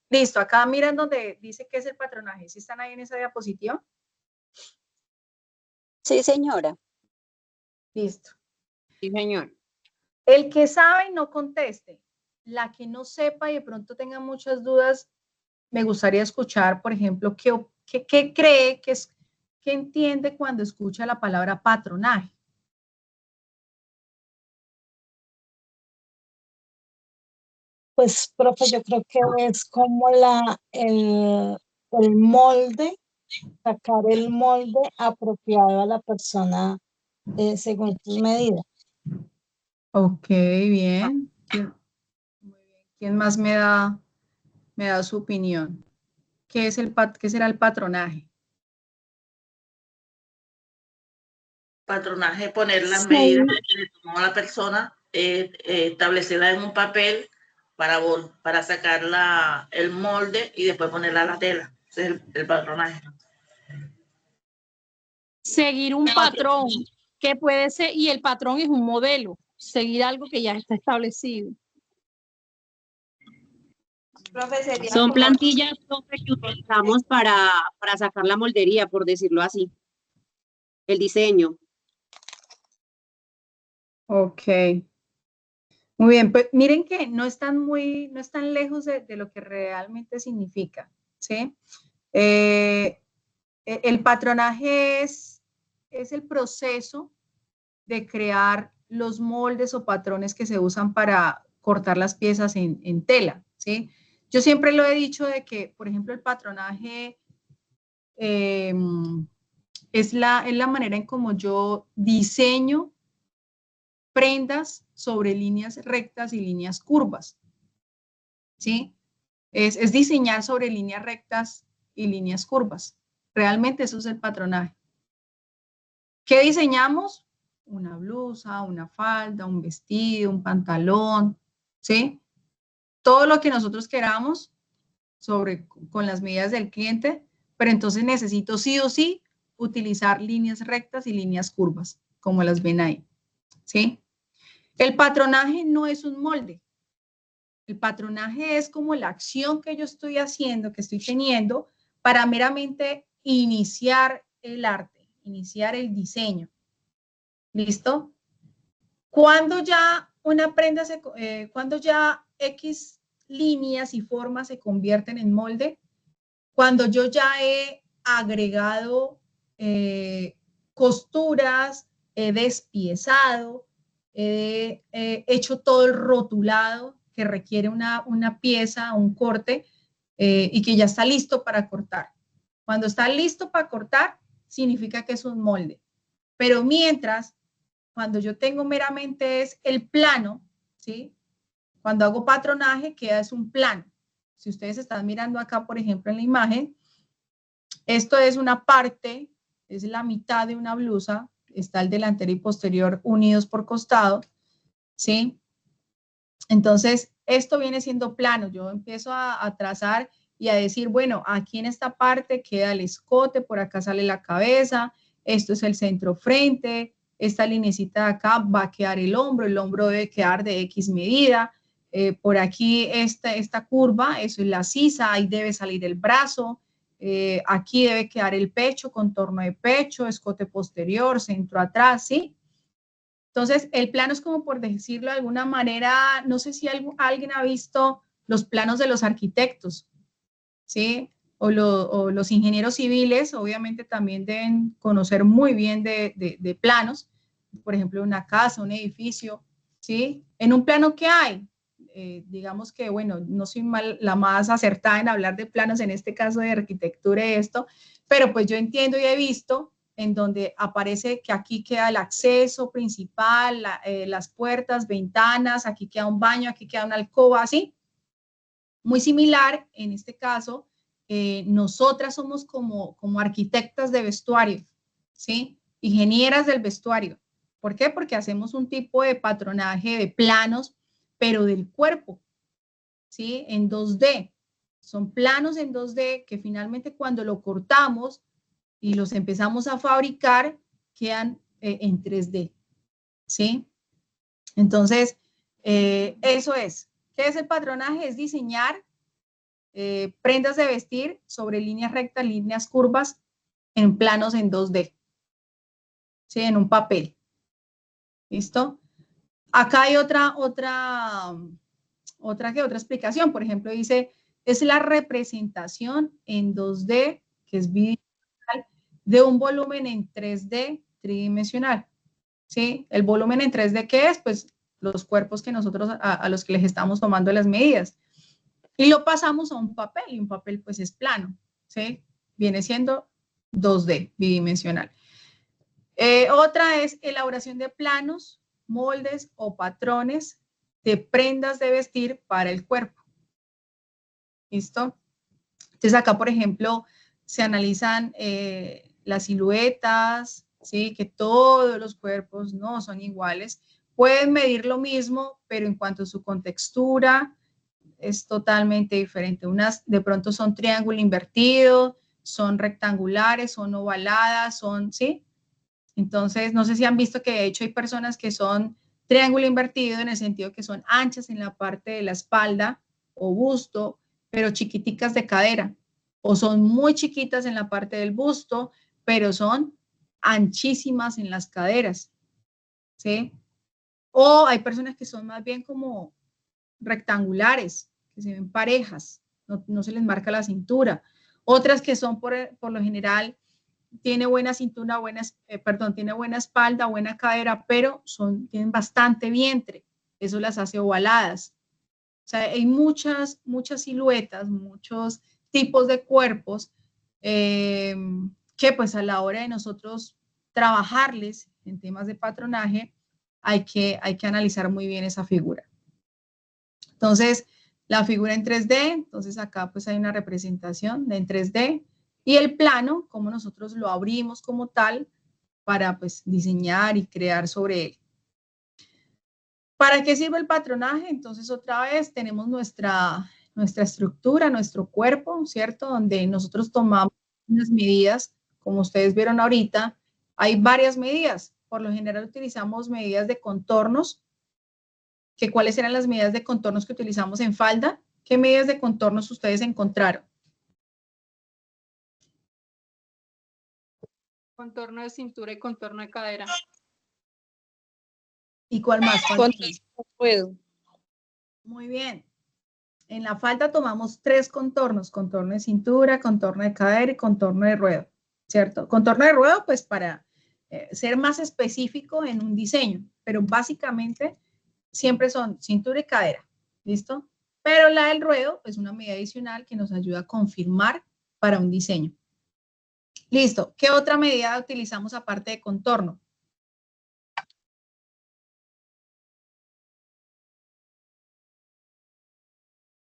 Listo, acá miren donde dice que es el patronaje. ¿Sí están ahí en esa diapositiva? Sí, señora. Listo. Sí, señor. El que sabe no conteste. La que no sepa y de pronto tenga muchas dudas, me gustaría escuchar, por ejemplo, qué cree, qué entiende cuando escucha la palabra patronaje. Pues, profe, yo creo que es como el molde, sacar el molde apropiado a la persona según sus medidas. Ok, bien. Muy ¿Quién más me da su opinión? ¿Qué será el patronaje? Patronaje, poner las Sí. medidas que le tomó a la persona, establecerla en un papel para sacar el molde y después ponerla a la tela. Ese es el patronaje. Seguir un patrón que puede ser, y el patrón es un modelo, seguir algo que ya está establecido. Profe, sería Son como- plantillas, profe, que utilizamos para sacar la moldería, por decirlo así. El diseño. Ok. Muy bien, pues miren que no están lejos de lo que realmente significa, ¿sí? El patronaje es el proceso de crear los moldes o patrones que se usan para cortar las piezas en tela, ¿sí? Yo siempre lo he dicho de que, por ejemplo, el patronaje es la manera en cómo yo diseño prendas sobre líneas rectas y líneas curvas, ¿sí? Es diseñar sobre líneas rectas y líneas curvas. Realmente eso es el patronaje. ¿Qué diseñamos? Una blusa, una falda, un vestido, un pantalón, ¿sí? Todo lo que nosotros queramos con las medidas del cliente, pero entonces necesito sí o sí utilizar líneas rectas y líneas curvas, como las ven ahí, ¿sí? El patronaje no es un molde. El patronaje es como la acción que yo estoy haciendo, que estoy teniendo, para meramente iniciar el arte, iniciar el diseño. ¿Listo? Cuando ya una prenda cuando ya X líneas y formas se convierten en molde, cuando yo ya he agregado costuras, he despiezado, he hecho todo el rotulado que requiere una pieza, un corte, y que ya está listo para cortar. Cuando está listo para cortar, significa que es un molde. Pero mientras, cuando yo tengo meramente es el plano, ¿sí? Cuando hago patronaje, queda es un plano. Si ustedes están mirando acá, por ejemplo, en la imagen, esto es una parte, es la mitad de una blusa, está el delantero y posterior unidos por costado, ¿sí? Entonces, esto viene siendo plano. Yo empiezo a trazar y a decir, bueno, aquí en esta parte queda el escote, por acá sale la cabeza, esto es el centro frente, esta linecita de acá va a quedar el hombro debe quedar de X medida, por aquí esta curva, eso es la sisa, ahí debe salir el brazo, aquí debe quedar el pecho, contorno de pecho, escote posterior, centro atrás, ¿sí? Entonces, el plano es como por decirlo de alguna manera, no sé si alguien ha visto los planos de los arquitectos, ¿sí? O los ingenieros civiles, obviamente también deben conocer muy bien de planos, por ejemplo, una casa, un edificio, ¿sí? En un plano, ¿qué hay? Digamos que, bueno, no soy la más acertada en hablar de planos, en este caso de arquitectura y esto, pero pues yo entiendo y he visto en donde aparece que aquí queda el acceso principal, las puertas, ventanas, aquí queda un baño, aquí queda una alcoba, ¿sí? Muy similar, en este caso, nosotras somos como arquitectas de vestuario, ¿sí? Ingenieras del vestuario. ¿Por qué? Porque hacemos un tipo de patronaje de planos, pero del cuerpo, ¿sí? En 2D. Son planos en 2D que finalmente cuando lo cortamos y los empezamos a fabricar, quedan en 3D, ¿sí? Entonces, eso es. ¿Qué es el patronaje? Es diseñar prendas de vestir sobre líneas rectas, líneas curvas, en planos en 2D, ¿sí? En un papel. ¿Listo? Acá hay otra explicación. Por ejemplo, dice, es la representación en 2D, que es bidimensional, de un volumen en 3D tridimensional. ¿Sí? El volumen en 3D, ¿qué es? Pues los cuerpos que nosotros a los que les estamos tomando las medidas. Y lo pasamos a un papel, y un papel pues es plano, ¿sí? Viene siendo 2D, bidimensional. Otra es elaboración de planos, moldes o patrones de prendas de vestir para el cuerpo. ¿Listo? Entonces acá, por ejemplo, se analizan las siluetas, ¿sí? Que todos los cuerpos no son iguales. Pueden medir lo mismo, pero en cuanto a su contextura, es totalmente diferente. Unas de pronto son triángulo invertido, son rectangulares, son ovaladas, son, ¿sí? Entonces, no sé si han visto que de hecho hay personas que son triángulo invertido en el sentido que son anchas en la parte de la espalda o busto, pero chiquiticas de cadera, o son muy chiquitas en la parte del busto, pero son anchísimas en las caderas, ¿sí? O hay personas que son más bien como rectangulares, que se ven parejas, no se les marca la cintura. Otras que son por lo general, tiene buena cintura, tiene buena espalda, buena cadera, pero tienen bastante vientre. Eso las hace ovaladas. O sea, hay muchas siluetas, muchos tipos de cuerpos que pues a la hora de nosotros trabajarles en temas de patronaje, hay que analizar muy bien esa figura. Entonces, la figura en 3D, entonces acá pues hay una representación en 3D y el plano, como nosotros lo abrimos como tal para pues diseñar y crear sobre él. ¿Para qué sirve el patronaje? Entonces otra vez tenemos nuestra estructura, nuestro cuerpo, ¿cierto? Donde nosotros tomamos unas medidas, como ustedes vieron ahorita, hay varias medidas. Por lo general utilizamos medidas de contornos. ¿Cuáles eran las medidas de contornos que utilizamos en falda? ¿Qué medidas de contornos ustedes encontraron? Contorno de cintura y contorno de cadera. ¿Y cuál más? Puedo. Muy bien. En la falda tomamos 3 contornos: contorno de cintura, contorno de cadera y contorno de ruedo, ¿cierto? Contorno de ruedo, pues para ser más específico en un diseño, pero básicamente siempre son cintura y cadera, ¿listo? Pero la del ruedo es una medida adicional que nos ayuda a confirmar para un diseño. Listo. ¿Qué otra medida utilizamos aparte de contorno?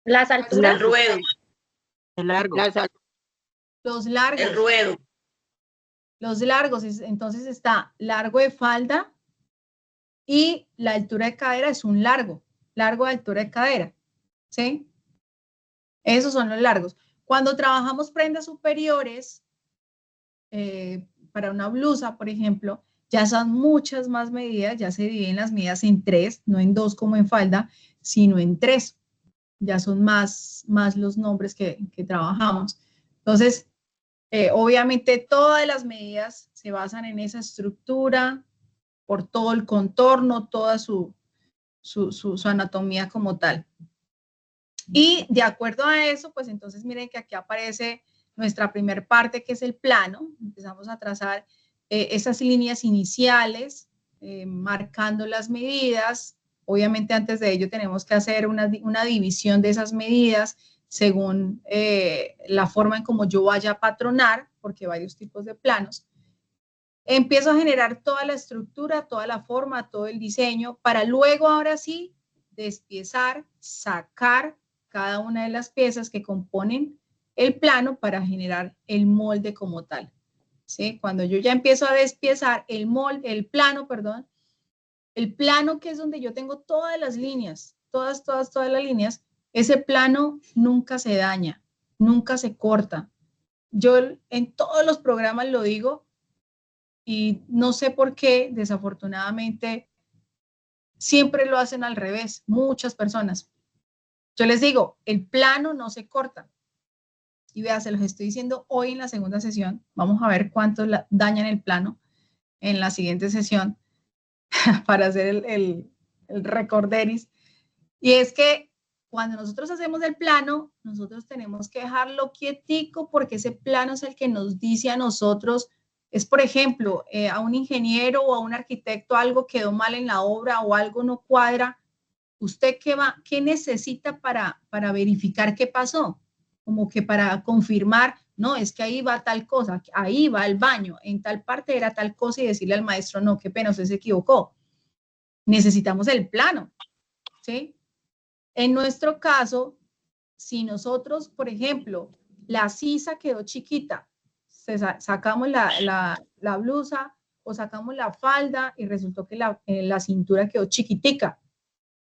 Las alturas. El ruedo. El largo. Los largos. El ruedo. Los largos, entonces está largo de falda y la altura de cadera es un largo de altura de cadera, ¿sí? Esos son los largos. Cuando trabajamos prendas superiores, para una blusa, por ejemplo, ya son muchas más medidas, ya se dividen las medidas en 3, no en 2 como en falda, sino en 3. Ya son más los nombres que trabajamos. Entonces, obviamente todas las medidas se basan en esa estructura, por todo el contorno, toda su anatomía como tal. Y de acuerdo a eso, pues entonces miren que aquí aparece nuestra primer parte, que es el plano. Empezamos a trazar esas líneas iniciales, marcando las medidas. Obviamente antes de ello tenemos que hacer una división de esas medidas según la forma en como yo vaya a patronar, porque hay varios tipos de planos. Empiezo a generar toda la estructura, toda la forma, todo el diseño, para luego ahora sí despiezar, sacar cada una de las piezas que componen el plano para generar el molde como tal. ¿Sí? Cuando yo ya empiezo a despiezar el plano, que es donde yo tengo todas las líneas, todas las líneas, ese plano nunca se daña, nunca se corta. Yo en todos los programas lo digo y no sé por qué, desafortunadamente, siempre lo hacen al revés, muchas personas. Yo les digo, el plano no se corta. Y vea, se los estoy diciendo hoy en la segunda sesión. Vamos a ver cuántos dañan el plano en la siguiente sesión para hacer el recorderis. Y es que cuando nosotros hacemos el plano, nosotros tenemos que dejarlo quietico porque ese plano es el que nos dice a nosotros, es por ejemplo, a un ingeniero o a un arquitecto algo quedó mal en la obra o algo no cuadra. ¿Usted qué necesita para verificar qué pasó? Como que para confirmar, no, es que ahí va tal cosa, ahí va el baño, en tal parte era tal cosa y decirle al maestro, no, qué pena, usted se equivocó. Necesitamos el plano, ¿sí? En nuestro caso, si nosotros, por ejemplo, la sisa quedó chiquita, sacamos la blusa o sacamos la falda y resultó que la cintura quedó chiquitica.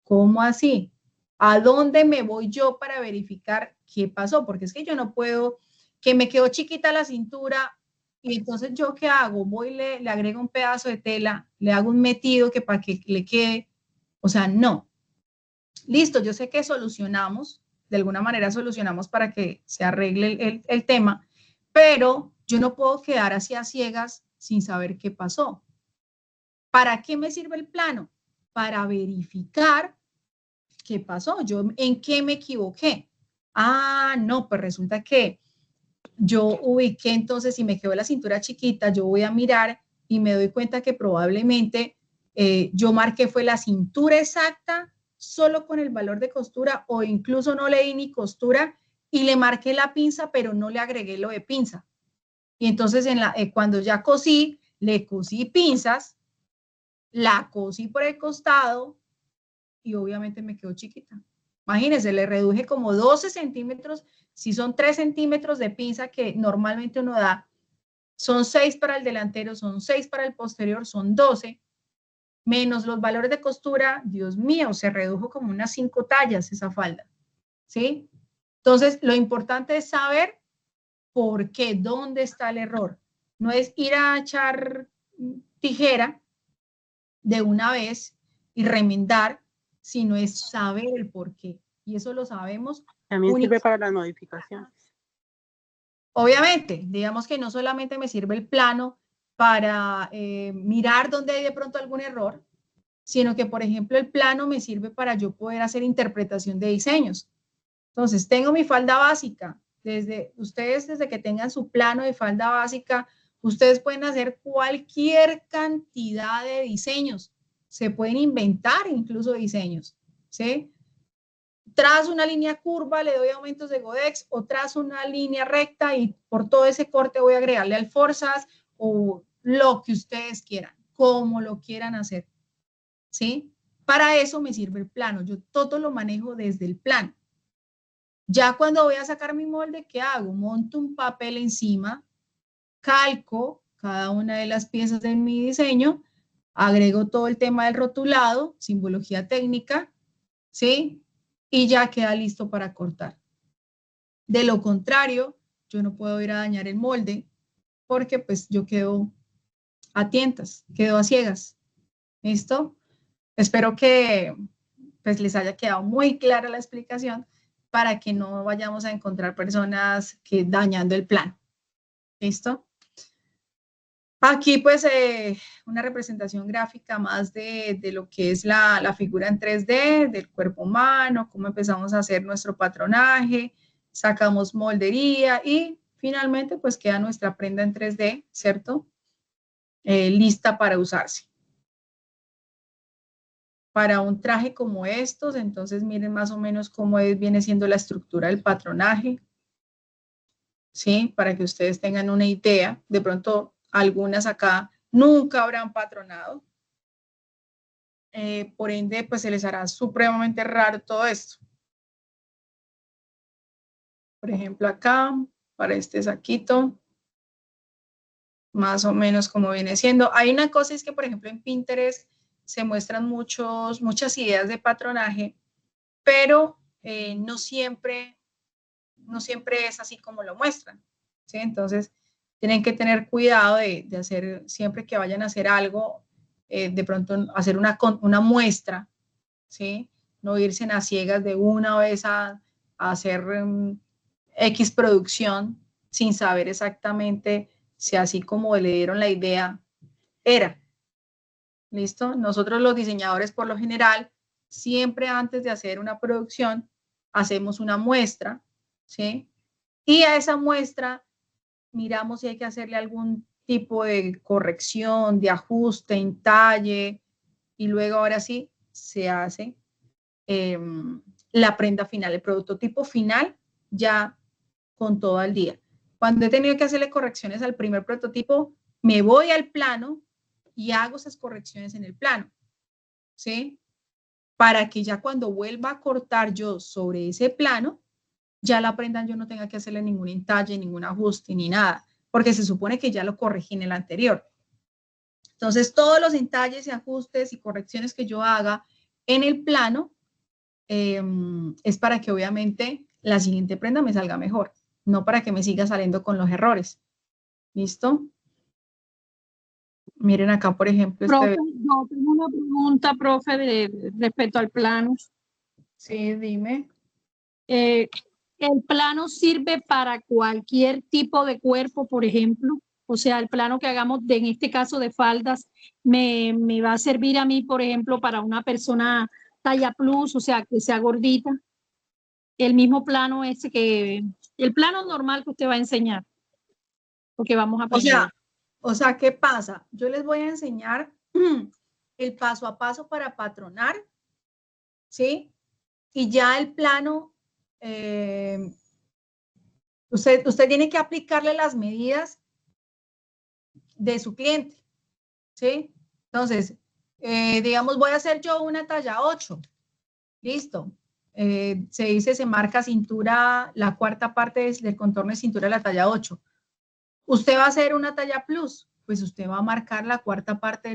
¿Cómo así? ¿A dónde me voy yo para verificar qué pasó? Porque es que yo no puedo, que me quedó chiquita la cintura y entonces yo qué hago? Voy y le agrego un pedazo de tela, le hago un metido que para que le quede, o sea, no. Listo, yo sé que solucionamos, de alguna manera solucionamos para que se arregle el tema, pero yo no puedo quedar así a ciegas sin saber qué pasó. ¿Para qué me sirve el plano? Para verificar qué pasó, yo en qué me equivoqué. Ah, no, pues resulta que yo ubiqué, entonces si me quedó la cintura chiquita, yo voy a mirar y me doy cuenta que probablemente yo marqué fue la cintura exacta solo con el valor de costura o incluso no le di ni costura y le marqué la pinza, pero no le agregué lo de pinza. Y entonces cuando ya cosí, le cosí pinzas, la cosí por el costado y obviamente me quedó chiquita. Imagínense, le reduje como 12 centímetros, si son 3 centímetros de pinza que normalmente uno da, son 6 para el delantero, son 6 para el posterior, son 12, menos los valores de costura, Dios mío, se redujo como unas 5 tallas esa falda, ¿sí? Entonces, lo importante es saber por qué, dónde está el error. No es ir a echar tijera de una vez y remendar, sino es saber el por qué. Y eso lo sabemos. También sirve para las modificaciones. Obviamente, digamos que no solamente me sirve el plano para mirar dónde hay de pronto algún error, sino que, por ejemplo, el plano me sirve para yo poder hacer interpretación de diseños. Entonces, tengo mi falda básica. Ustedes, desde que tengan su plano de falda básica, ustedes pueden hacer cualquier cantidad de diseños. Se pueden inventar incluso diseños, ¿sí? Trazo una línea curva, le doy aumentos de Godex, o trazo una línea recta y por todo ese corte voy a agregarle alforzas o lo que ustedes quieran, como lo quieran hacer, ¿sí? Para eso me sirve el plano. Yo todo lo manejo desde el plano. Ya cuando voy a sacar mi molde, ¿qué hago? Monto un papel encima, calco cada una de las piezas de mi diseño, agrego todo el tema del rotulado, simbología técnica, ¿sí? Y ya queda listo para cortar. De lo contrario, yo no puedo ir a dañar el molde porque pues yo quedo a tientas, quedo a ciegas. ¿Listo? Espero que pues les haya quedado muy clara la explicación para que no vayamos a encontrar personas que dañando el plan. ¿Listo? Aquí pues una representación gráfica más de lo que es la figura en 3D, del cuerpo humano, cómo empezamos a hacer nuestro patronaje, sacamos moldería y finalmente pues queda nuestra prenda en 3D, ¿cierto? Lista para usarse. Para un traje como estos, entonces miren más o menos cómo viene siendo la estructura del patronaje, ¿sí? Para que ustedes tengan una idea. De pronto, algunas acá nunca habrán patronado. Por ende, pues se les hará supremamente raro todo esto. Por ejemplo, acá, para este saquito, más o menos como viene siendo. Hay una cosa, es que, por ejemplo, en Pinterest se muestran muchas ideas de patronaje, pero no siempre es así como lo muestran, ¿sí? Entonces, tienen que tener cuidado de hacer, siempre que vayan a hacer algo, de pronto hacer una muestra, ¿sí? No irse a ciegas de una vez a hacer X producción sin saber exactamente si así como le dieron la idea era. ¿Listo? Nosotros los diseñadores por lo general, siempre antes de hacer una producción, hacemos una muestra, ¿sí? Y a esa muestra miramos si hay que hacerle algún tipo de corrección, de ajuste, entalle, y luego ahora sí se hace la prenda final, el prototipo final ya con todo al día. Cuando he tenido que hacerle correcciones al primer prototipo, me voy al plano y hago esas correcciones en el plano, ¿sí? para que ya cuando vuelva a cortar yo sobre ese plano, ya la prenda yo no tenga que hacerle ningún entalle, ningún ajuste, ni nada, porque se supone que ya lo corregí en el anterior. Entonces, todos los entalles y ajustes y correcciones que yo haga en el plano es para que obviamente la siguiente prenda me salga mejor, no para que me siga saliendo con los errores. ¿Listo? Miren acá, por ejemplo. Profe, yo tengo una pregunta, profe, respecto al plano. Sí, dime. ¿El plano sirve para cualquier tipo de cuerpo, por ejemplo? O sea, el plano que hagamos, en este caso de faldas, me va a servir a mí, por ejemplo, para una persona talla plus, o sea, que sea gordita. El mismo plano ese el plano normal que usted va a enseñar. Porque vamos a aprender. O sea, ¿qué pasa? Yo les voy a enseñar el paso a paso para patronar, ¿sí? Y ya el plano, usted tiene que aplicarle las medidas de su cliente, ¿sí? Entonces, digamos, voy a hacer yo una talla 8, listo. Se marca cintura, la cuarta parte del contorno de cintura de la talla 8. Usted va a hacer una talla plus, pues usted va a marcar la cuarta parte del